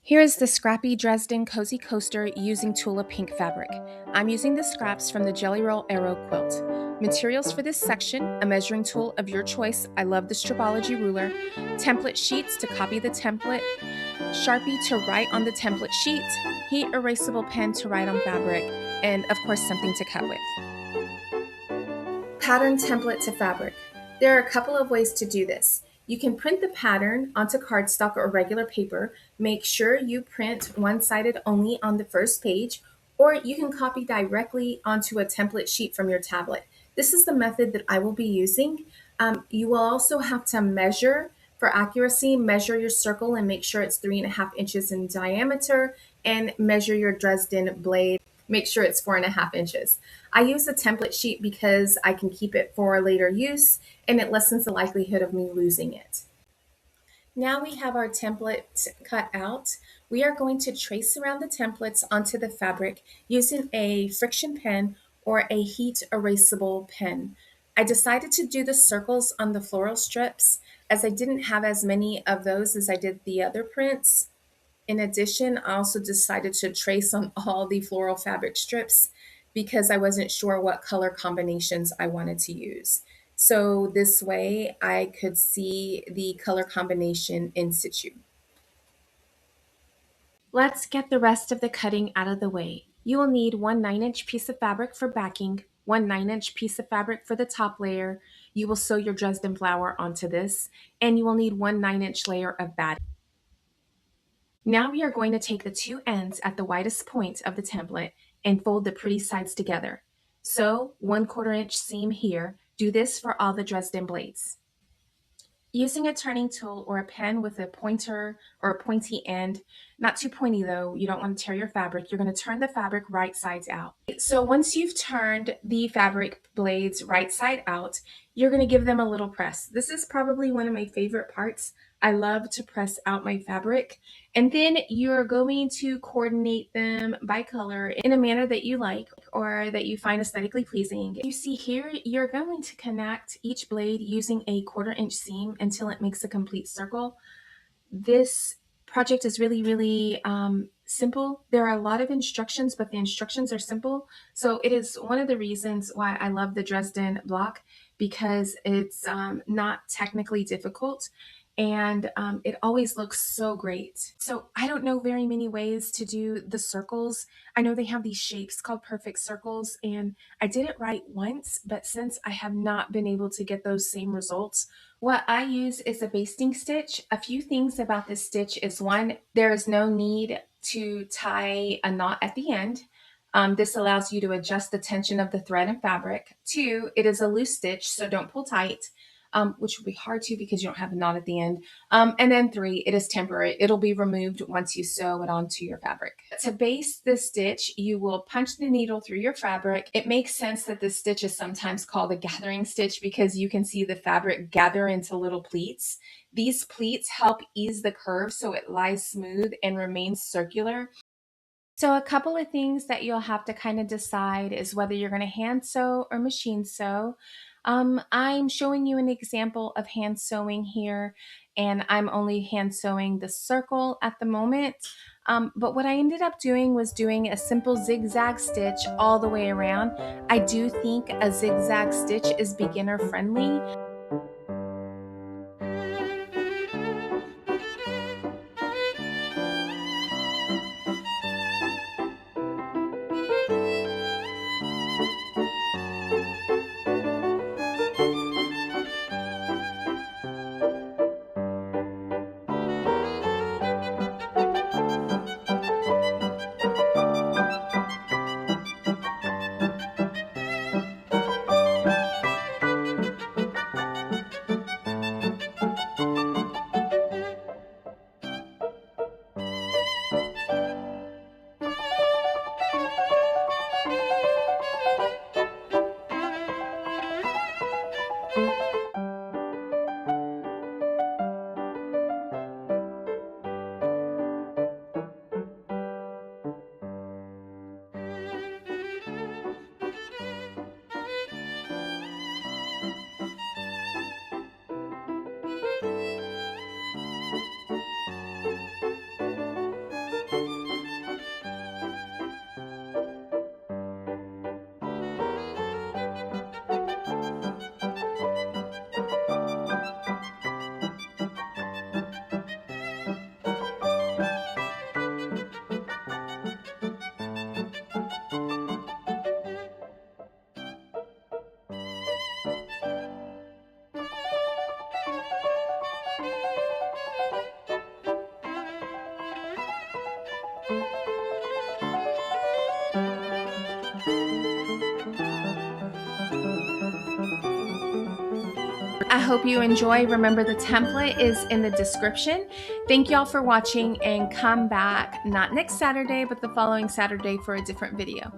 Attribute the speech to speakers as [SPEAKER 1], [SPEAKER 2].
[SPEAKER 1] Here is the Scrappy Dresden Cozy Coaster using Tula pink fabric. I'm using the scraps from the Jelly Roll Arrow quilt. Materials for this section: a measuring tool of your choice, I love the Stripology Ruler, template sheets to copy the template, Sharpie to write on the template sheet, heat erasable pen to write on fabric, and of course something to cut with. Pattern template to fabric. There are a couple of ways to do this. You can print the pattern onto cardstock or regular paper. Make sure you print one-sided only on the first page, or you can copy directly onto a template sheet from your tablet. This is the method that I will be using. You will also have to measure for accuracy. Measure your circle and make sure it's 3.5 inches in diameter, and measure your Dresden blade. Make sure it's 4.5 inches. I use a template sheet because I can keep it for later use and it lessens the likelihood of me losing it. Now we have our template cut out. We are going to trace around the templates onto the fabric using a Frixion pen or a heat erasable pen. I decided to do the circles on the floral strips as I didn't have as many of those as I did the other prints. In addition, I also decided to trace on all the floral fabric strips because I wasn't sure what color combinations I wanted to use. So this way I could see the color combination in situ. Let's get the rest of the cutting out of the way. You will need one 9-inch piece of fabric for backing, one 9-inch piece of fabric for the top layer. You will sew your Dresden flower onto this, and you will need one 9-inch layer of batting. Now we are going to take the two ends at the widest point of the template and fold the pretty sides together. So 1/4 inch seam here. Do this for all the Dresden blades. Using a turning tool or a pen with a pointer or a pointy end, not too pointy though, you don't want to tear your fabric, you're going to turn the fabric right sides out. So once you've turned the fabric blades right side out, you're going to give them a little press. This is probably one of my favorite parts. I love to press out my fabric. And then you're going to coordinate them by color in a manner that you like or that you find aesthetically pleasing. You see here, you're going to connect each blade using a 1/4 inch seam until it makes a complete circle. This project is really simple. There are a lot of instructions, but the instructions are simple. So it is one of the reasons why I love the Dresden block, because it's not technically difficult, and it always looks so great. So I don't know very many ways to do the circles. I know they have these shapes called perfect circles, and I did it right once, but since I have not been able to get those same results, what I use is a basting stitch. A few things about this stitch is: one, there is no need to tie a knot at the end. This allows you to adjust the tension of the thread and fabric. Two, it is a loose stitch, so don't pull tight, which will be hard to because you don't have a knot at the end. And then three, it is temporary. It'll be removed once you sew it onto your fabric. To base the stitch, you will punch the needle through your fabric. It makes sense that this stitch is sometimes called a gathering stitch because you can see the fabric gather into little pleats. These pleats help ease the curve so it lies smooth and remains circular. So a couple of things that you'll have to kind of decide is whether you're going to hand sew or machine sew. I'm showing you an example of hand sewing here, and I'm only hand sewing the circle at the moment. But what I ended up doing was doing a simple zigzag stitch all the way around. I do think a zigzag stitch is beginner friendly. I hope you enjoy. Remember, the template is in the description. Thank y'all for watching, and come back not next Saturday, but the following Saturday for a different video.